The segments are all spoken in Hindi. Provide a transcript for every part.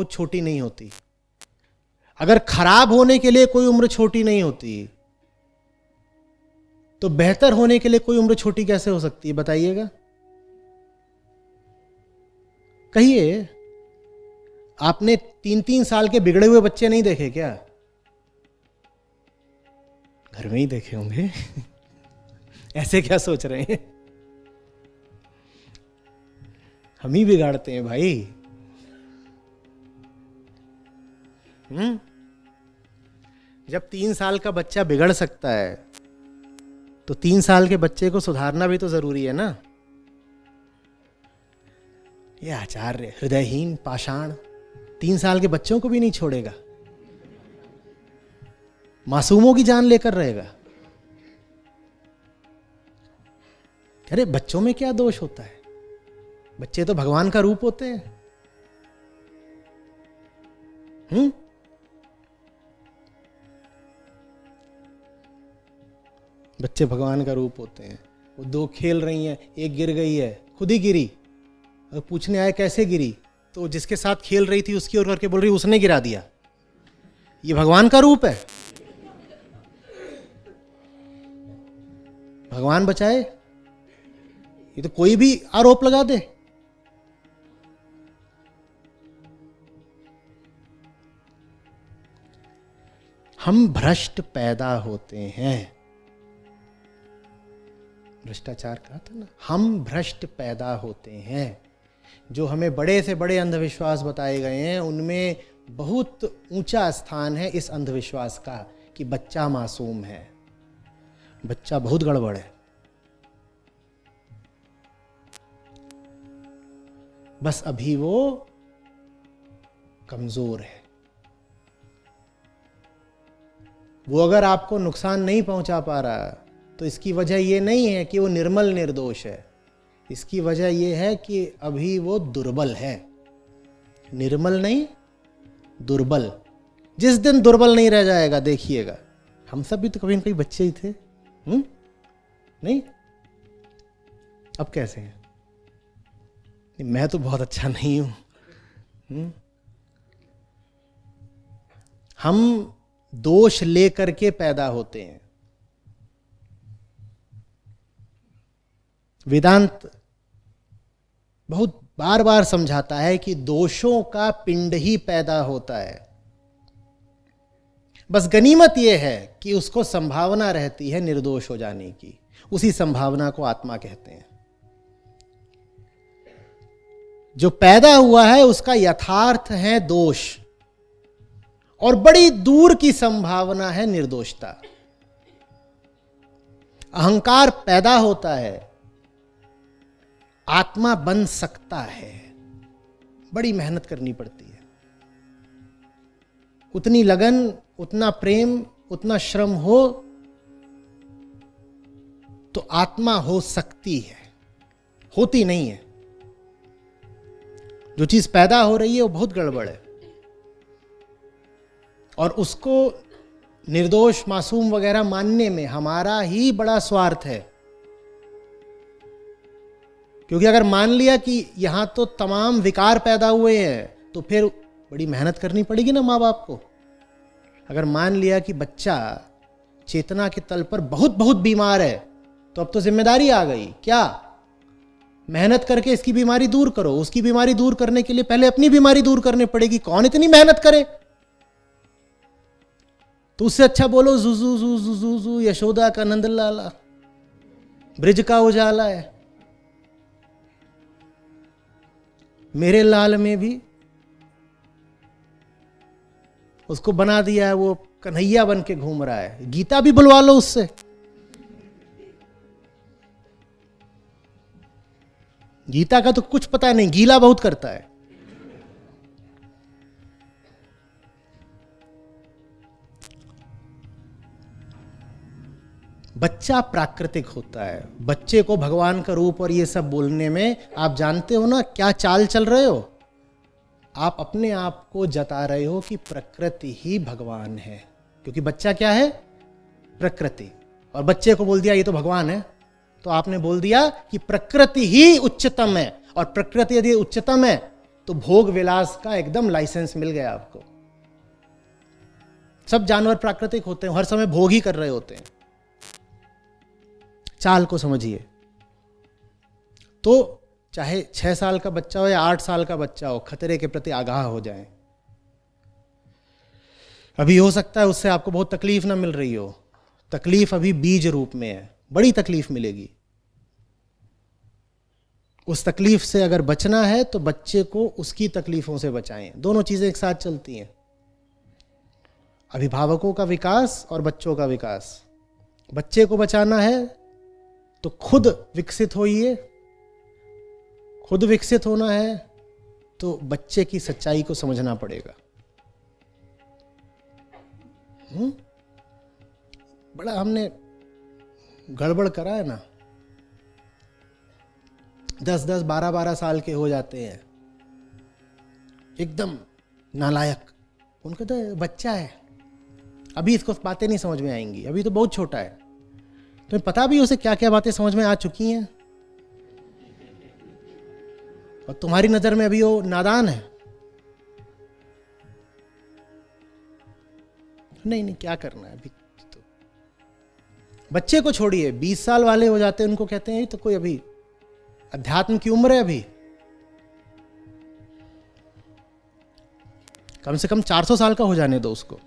बहुत छोटी नहीं होती। अगर खराब होने के लिए कोई उम्र छोटी नहीं होती तो बेहतर होने के लिए कोई उम्र छोटी कैसे हो सकती है, बताइएगा। कहिए, आपने 3-3 साल के बिगड़े हुए बच्चे नहीं देखे क्या? घर में ही देखे होंगे। ऐसे क्या सोच रहे हैं? हम ही बिगाड़ते हैं भाई। जब 3 साल का बच्चा बिगड़ सकता है तो 3 साल के बच्चे को सुधारना भी तो जरूरी है ना। ये आचार्य हृदयहीन पाषाण 3 साल के बच्चों को भी नहीं छोड़ेगा, मासूमों की जान लेकर रहेगा। अरे बच्चों में क्या दोष होता है? बच्चे तो भगवान का रूप होते हैं। बच्चे भगवान का रूप होते हैं। वो 2 खेल रही हैं, एक गिर गई है, खुद ही गिरी, और पूछने आए कैसे गिरी, तो जिसके साथ खेल रही थी उसकी ओर करके बोल रही उसने गिरा दिया। ये भगवान का रूप है? भगवान बचाए, ये तो कोई भी आरोप लगा दे। हम भ्रष्ट पैदा होते हैं। भ्रष्टाचार कहा था ना, हम भ्रष्ट पैदा होते हैं। जो हमें बड़े से बड़े अंधविश्वास बताए गए हैं उनमें बहुत ऊंचा स्थान है इस अंधविश्वास का कि बच्चा मासूम है। बच्चा बहुत गड़बड़ है। बस अभी वो कमजोर है। वो अगर आपको नुकसान नहीं पहुंचा पा रहा तो इसकी वजह ये नहीं है कि वो निर्मल निर्दोष है। इसकी वजह ये है कि अभी वो दुर्बल है। निर्मल नहीं, दुर्बल। जिस दिन दुर्बल नहीं रह जाएगा देखिएगा। हम सब भी तो कभी न कभी बच्चे ही थे। नहीं? अब कैसे हैं? मैं तो बहुत अच्छा नहीं हूं। हम दोष लेकर के पैदा होते हैं। वेदांत बहुत बार बार समझाता है कि दोषों का पिंड ही पैदा होता है। बस गनीमत यह है कि उसको संभावना रहती है निर्दोष हो जाने की। उसी संभावना को आत्मा कहते हैं। जो पैदा हुआ है उसका यथार्थ है दोष, और बड़ी दूर की संभावना है निर्दोषता। अहंकार पैदा होता है, आत्मा बन सकता है। बड़ी मेहनत करनी पड़ती है। उतनी लगन, उतना प्रेम, उतना श्रम हो तो आत्मा हो सकती है, होती नहीं है। जो चीज पैदा हो रही है वो बहुत गड़बड़ है, और उसको निर्दोष मासूम वगैरह मानने में हमारा ही बड़ा स्वार्थ है। क्योंकि अगर मान लिया कि यहां तो तमाम विकार पैदा हुए हैं तो फिर बड़ी मेहनत करनी पड़ेगी ना माँ बाप को। अगर मान लिया कि बच्चा चेतना के तल पर बहुत बहुत बीमार है तो अब तो जिम्मेदारी आ गई। क्या? मेहनत करके इसकी बीमारी दूर करो। उसकी बीमारी दूर करने के लिए पहले अपनी बीमारी दूर करनी पड़ेगी। कौन इतनी मेहनत करे? तो उससे अच्छा बोलो जुजू जुजू जुजू यशोदा का नंद लाला, ब्रिज का उजाला है। मेरे लाल में भी उसको बना दिया है, वो कन्हैया बन के घूम रहा है। गीता भी बुलवा लो उससे। गीता का तो कुछ पता नहीं, गीला बहुत करता है। बच्चा प्राकृतिक होता है। बच्चे को भगवान का रूप और ये सब बोलने में आप जानते हो ना क्या चाल चल रहे हो? आप अपने आप को जता रहे हो कि प्रकृति ही भगवान है। क्योंकि बच्चा क्या है? प्रकृति। और बच्चे को बोल दिया ये तो भगवान है, तो आपने बोल दिया कि प्रकृति ही उच्चतम है। और प्रकृति यदि उच्चतम है तो भोग विलास का एकदम लाइसेंस मिल गया आपको। सब जानवर प्राकृतिक होते हैं, हर समय भोग ही कर रहे होते हैं। चाल को समझिए। तो चाहे 6 साल का बच्चा हो या 8 साल का बच्चा हो, खतरे के प्रति आगाह हो जाएं। अभी हो सकता है उससे आपको बहुत तकलीफ ना मिल रही हो, तकलीफ अभी बीज रूप में है, बड़ी तकलीफ मिलेगी। उस तकलीफ से अगर बचना है तो बच्चे को उसकी तकलीफों से बचाएं। दोनों चीजें एक साथ चलती हैं, अभिभावकों का विकास और बच्चों का विकास। बच्चे को बचाना है तो खुद विकसित होइए, खुद विकसित होना है तो बच्चे की सच्चाई को समझना पड़ेगा। बड़ा हमने गड़बड़ करा है ना, 10-10, 12-12 साल के हो जाते हैं, एकदम नालायक। उनको तो बच्चा है, अभी इसको बातें नहीं समझ में आएंगी, अभी तो बहुत छोटा है। तुम्हें पता भी उसे क्या क्या बातें समझ में आ चुकी हैं, और तुम्हारी नजर में अभी वो नादान है। नहीं, क्या करना है अभी तो। बच्चे को छोड़िए, 20 साल वाले हो जाते हैं, उनको कहते हैं तो कोई अभी अध्यात्म की उम्र है, अभी कम से कम 400 साल का हो जाने दो उसको।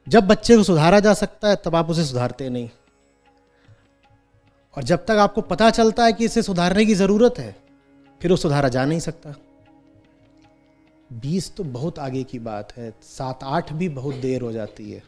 जब बच्चे को सुधारा जा सकता है तब आप उसे सुधारते नहीं, और जब तक आपको पता चलता है कि इसे सुधारने की जरूरत है फिर वो सुधारा जा नहीं सकता। 20 तो बहुत आगे की बात है, 7-8 भी बहुत देर हो जाती है।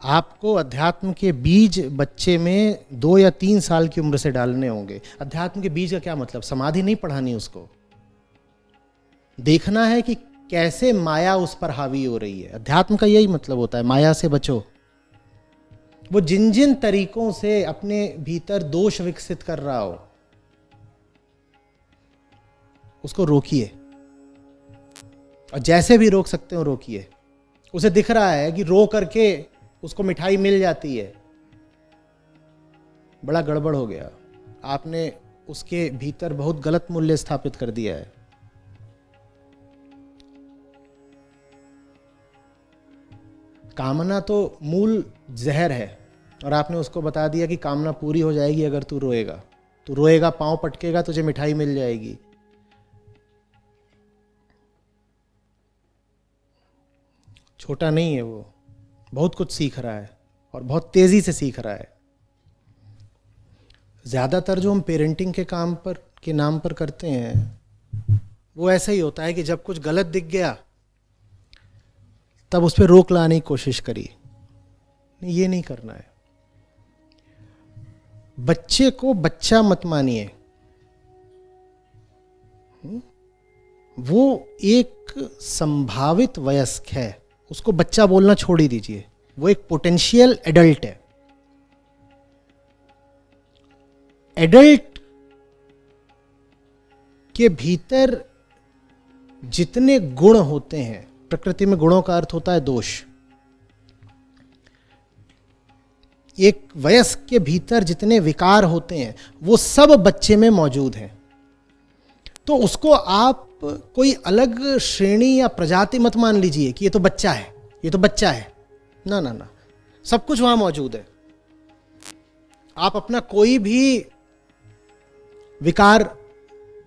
आपको अध्यात्म के बीज बच्चे में 2 या 3 साल की उम्र से डालने होंगे। अध्यात्म के बीज का क्या मतलब? समाधि नहीं पढ़ानी उसको, देखना है कि कैसे माया उस पर हावी हो रही है। अध्यात्म का यही मतलब होता है, माया से बचो। वो जिन जिन तरीकों से अपने भीतर दोष विकसित कर रहा हो उसको रोकिए, और जैसे भी रोक सकते हो रोकिए। उसे दिख रहा है कि रो करके उसको मिठाई मिल जाती है, बड़ा गड़बड़ हो गया, आपने उसके भीतर बहुत गलत मूल्य स्थापित कर दिया है। कामना तो मूल जहर है, और आपने उसको बता दिया कि कामना पूरी हो जाएगी अगर तू रोएगा। तू रोएगा, पांव पटकेगा, तुझे मिठाई मिल जाएगी। छोटा नहीं है वो, बहुत कुछ सीख रहा है और बहुत तेजी से सीख रहा है। ज्यादातर जो हम पेरेंटिंग के नाम पर करते हैं वो ऐसा ही होता है कि जब कुछ गलत दिख गया तब उस पर रोक लाने की कोशिश करी। ये नहीं करना है। बच्चे को बच्चा मत मानिए, वो एक संभावित वयस्क है, उसको बच्चा बोलना छोड़ ही दीजिए। वो एक पोटेंशियल एडल्ट है। एडल्ट के भीतर जितने गुण होते हैं, प्रकृति में गुणों का अर्थ होता है दोष। एक वयस्क के भीतर जितने विकार होते हैं वो सब बच्चे में मौजूद हैं। तो उसको आप कोई अलग श्रेणी या प्रजाति मत मान लीजिए कि ये तो बच्चा है, ये तो बच्चा है। ना ना ना, सब कुछ वहां मौजूद है। आप अपना कोई भी विकार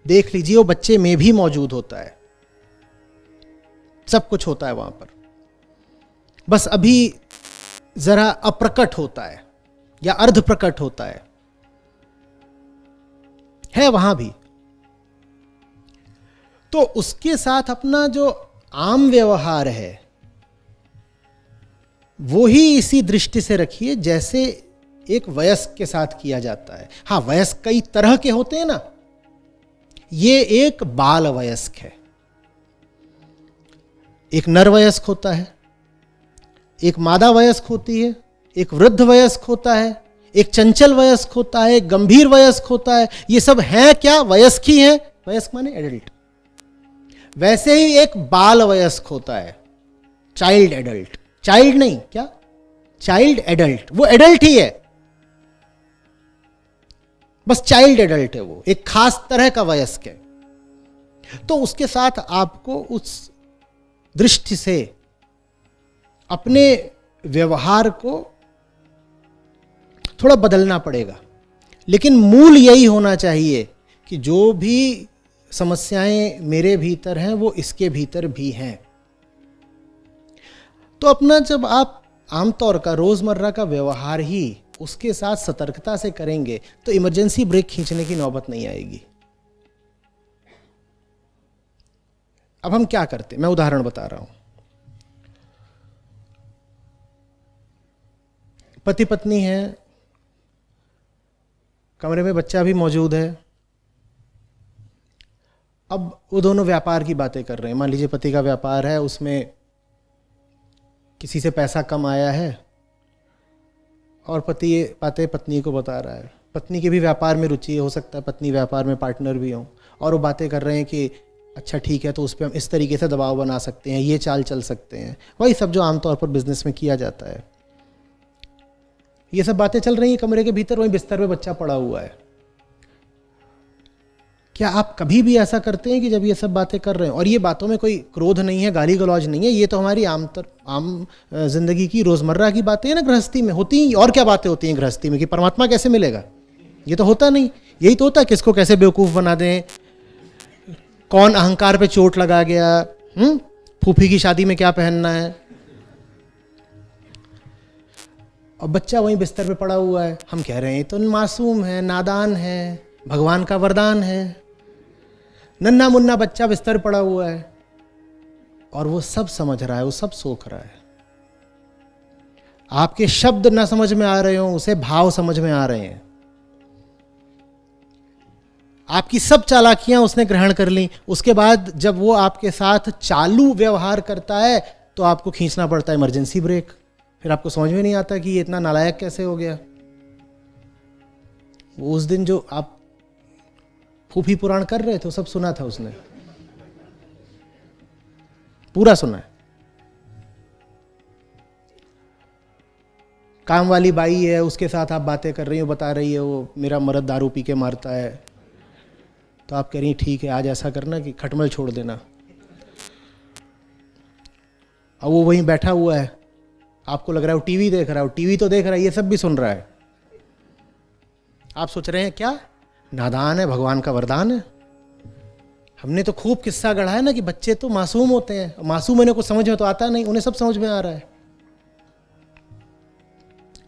देख लीजिए, वो बच्चे में भी मौजूद होता है। सब कुछ होता है वहां पर, बस अभी जरा अप्रकट होता है या अर्ध प्रकट होता है वहां भी। तो उसके साथ अपना जो आम व्यवहार है वो ही इसी दृष्टि से रखिए जैसे एक वयस्क के साथ किया जाता है। हां, वयस्क कई तरह के होते हैं ना, ये एक बाल वयस्क है। एक नर वयस्क होता है, एक मादा वयस्क होती है, एक वृद्ध वयस्क होता है, एक चंचल वयस्क होता है, एक गंभीर वयस्क होता है। ये सब हैं क्या? वयस्क ही हैं। वयस्क माने एडल्ट। वैसे ही एक बाल वयस्क होता है, चाइल्ड एडल्ट। चाइल्ड नहीं, क्या चाइल्ड एडल्ट, वो एडल्ट ही है, बस चाइल्ड एडल्ट है, वो एक खास तरह का वयस्क है। तो उसके साथ आपको उस दृष्टि से अपने व्यवहार को थोड़ा बदलना पड़ेगा, लेकिन मूल यही होना चाहिए कि जो भी समस्याएं मेरे भीतर हैं वो इसके भीतर भी हैं। तो अपना जब आप आमतौर का रोजमर्रा का व्यवहार ही उसके साथ सतर्कता से करेंगे तो इमरजेंसी ब्रेक खींचने की नौबत नहीं आएगी। अब हम क्या करते, मैं उदाहरण बता रहा हूं। पति पत्नी है, कमरे में बच्चा भी मौजूद है। अब वो दोनों व्यापार की बातें कर रहे हैं। मान लीजिए पति का व्यापार है, उसमें किसी से पैसा कम आया है और पति ये बातें पत्नी को बता रहा है। पत्नी के भी व्यापार में रुचि हो सकता है, पत्नी व्यापार में पार्टनर भी हो, और वो बातें कर रहे हैं कि अच्छा ठीक है, तो उस पर हम इस तरीके से दबाव बना सकते हैं, ये चाल चल सकते हैं, वही सब जो आमतौर पर बिजनेस में किया जाता है। ये सब बातें चल रही हैं कमरे के भीतर, वहीं बिस्तर पे बच्चा पड़ा हुआ है। क्या आप कभी भी ऐसा करते हैं कि जब ये सब बातें कर रहे हैं, और ये बातों में कोई क्रोध नहीं है, गाली गलौज नहीं है, ये तो हमारी आम जिंदगी की रोजमर्रा की बातें हैं ना, गृहस्थी में होती हैं। और क्या बातें होती हैं गृहस्थी में कि परमात्मा कैसे मिलेगा, ये तो होता नहीं। यही तो होता है, किसको कैसे बेवकूफ बना दें, कौन अहंकार पे चोट लगा गया, फूफी की शादी में क्या पहनना है, और बच्चा वहीं बिस्तर पे पड़ा हुआ है। हम कह रहे हैं तो मासूम है, नादान है, भगवान का वरदान है, नन्ना मुन्ना बच्चा बिस्तर पड़ा हुआ है, और वो सब समझ रहा है, वो सब सोच रहा है। आपके शब्द ना समझ में आ रहे हो, उसे भाव समझ में आ रहे हैं। आपकी सब चालाकियां उसने ग्रहण कर ली। उसके बाद जब वो आपके साथ चालू व्यवहार करता है तो आपको खींचना पड़ता है इमरजेंसी ब्रेक। फिर आपको समझ में नहीं आता कि ये इतना नालायक कैसे हो गया। वो उस दिन जो आप फूफी पुराण कर रहे थे सब सुना था उसने, पूरा सुना है। काम वाली बाई है, उसके साथ आप बातें कर रही हो, बता रही है वो मेरा मर्द दारू पी के मारता है, तो आप कह रही ठीक है आज ऐसा करना कि खटमल छोड़ देना। अब वो वहीं बैठा हुआ है, आपको लग रहा है वो टीवी देख रहा है, वो टीवी तो देख रहा है, ये सब भी सुन रहा है। आप सोच रहे हैं क्या नादान है, भगवान का वरदान है। हमने तो खूब किस्सा गढ़ा है ना कि बच्चे तो मासूम होते हैं, मासूम होने को समझ में तो आता नहीं, उन्हें सब समझ में आ रहा है।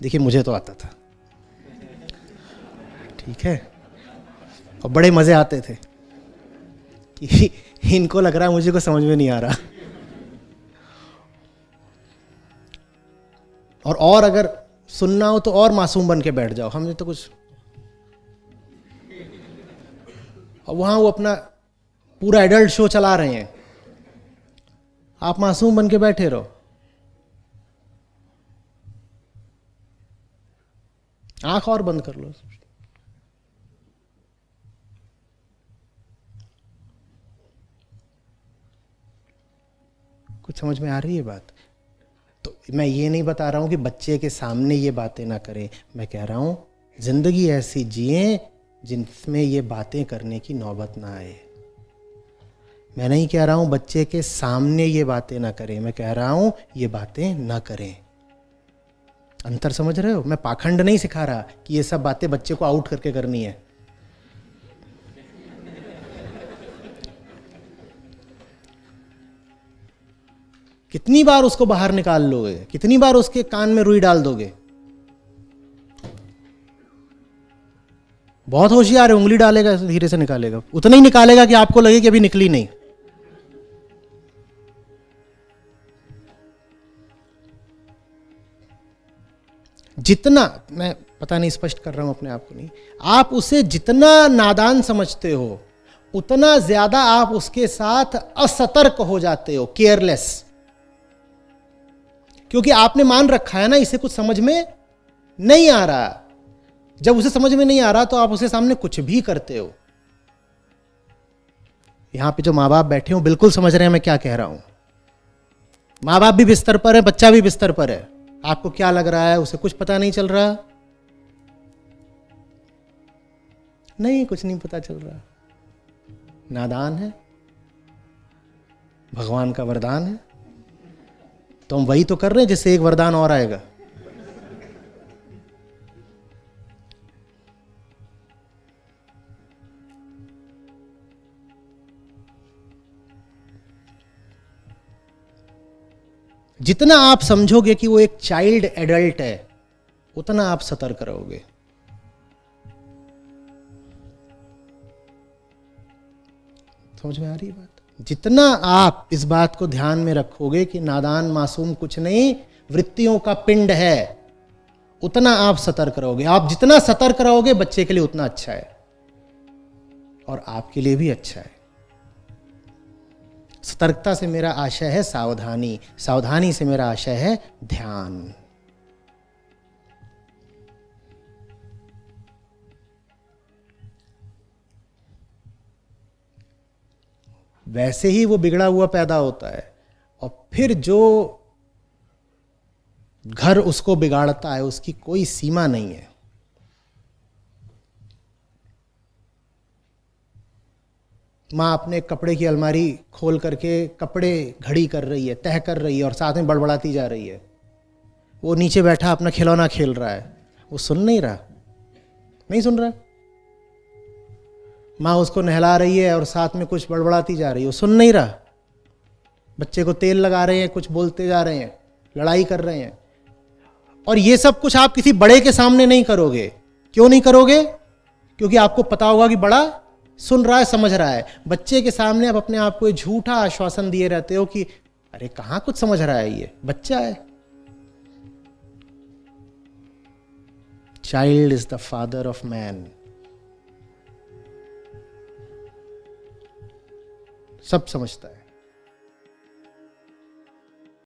देखिए मुझे तो आता था, ठीक है, और बड़े मजे आते थे कि इनको लग रहा है मुझे को समझ में नहीं आ रहा। और अगर सुनना हो तो और मासूम बन के बैठ जाओ, हमने तो कुछ। और वहां वो अपना पूरा एडल्ट शो चला रहे हैं, आप मासूम बन के बैठे रहो। आंख और बंद कर लो। कुछ समझ में आ रही है बात? तो मैं ये नहीं बता रहा हूं कि बच्चे के सामने ये बातें ना करें, मैं कह रहा हूं जिंदगी ऐसी जिए जिनमें ये बातें करने की नौबत ना आए। मैं नहीं कह रहा हूं बच्चे के सामने ये बातें ना करें, मैं कह रहा हूं ये बातें ना करें। अंतर समझ रहे हो? मैं पाखंड नहीं सिखा रहा कि ये सब बातें बच्चे को आउट करके करनी है। कितनी बार उसको बाहर निकाल लोगे, कितनी बार उसके कान में रुई डाल दोगे? बहुत होशियार है, उंगली डालेगा धीरे से निकालेगा, उतना ही निकालेगा कि आपको लगे कि अभी निकली नहीं। जितना, मैं पता नहीं स्पष्ट कर रहा हूं अपने आप को नहीं, आप उसे जितना नादान समझते हो उतना ज्यादा आप उसके साथ असतर्क हो जाते हो, केयरलेस। क्योंकि आपने मान रखा है ना इसे कुछ समझ में नहीं आ रहा। जब उसे समझ में नहीं आ रहा तो आप उसके सामने कुछ भी करते हो। यहां पे जो मां बाप बैठे हो बिल्कुल समझ रहे हैं मैं क्या कह रहा हूं। माँ बाप भी बिस्तर पर है, बच्चा भी बिस्तर पर है, आपको क्या लग रहा है? उसे कुछ पता नहीं चल रहा? नहीं, कुछ नहीं पता चल रहा, नादान है। भगवान का वरदान है, तो हम वही तो कर रहे हैं जिससे एक वरदान और आएगा। जितना आप समझोगे कि वो एक चाइल्ड एडल्ट है, उतना आप सतर्क रहोगे। समझ में आ रही है बात? जितना आप इस बात को ध्यान में रखोगे कि नादान मासूम कुछ नहीं, वृत्तियों का पिंड है, उतना आप सतर्क रहोगे। आप जितना सतर्क रहोगे बच्चे के लिए उतना अच्छा है, और आपके लिए भी अच्छा है। सतर्कता से मेरा आशय है सावधानी, सावधानी से मेरा आशय है ध्यान। वैसे ही वो बिगड़ा हुआ पैदा होता है, और फिर जो घर उसको बिगाड़ता है उसकी कोई सीमा नहीं है। माँ अपने कपड़े की अलमारी खोल करके कपड़े घड़ी कर रही है, तह कर रही है, और साथ में बड़बड़ाती जा रही है। वो नीचे बैठा अपना खिलौना खेल रहा है, वो सुन नहीं रहा, नहीं सुन रहा। माँ उसको नहला रही है और साथ में कुछ बड़बड़ाती जा रही है, वो सुन नहीं रहा। बच्चे को तेल लगा रहे हैं, कुछ बोलते जा रहे हैं, लड़ाई कर रहे हैं। और ये सब कुछ आप किसी बड़े के सामने नहीं करोगे। क्यों नहीं करोगे? क्योंकि आपको पता होगा कि बड़ा सुन रहा है, समझ रहा है। बच्चे के सामने आप अपने आप को झूठा आश्वासन दिए रहते हो कि अरे कहां कुछ समझ रहा है, ये बच्चा है। Child is the father of man. सब समझता है।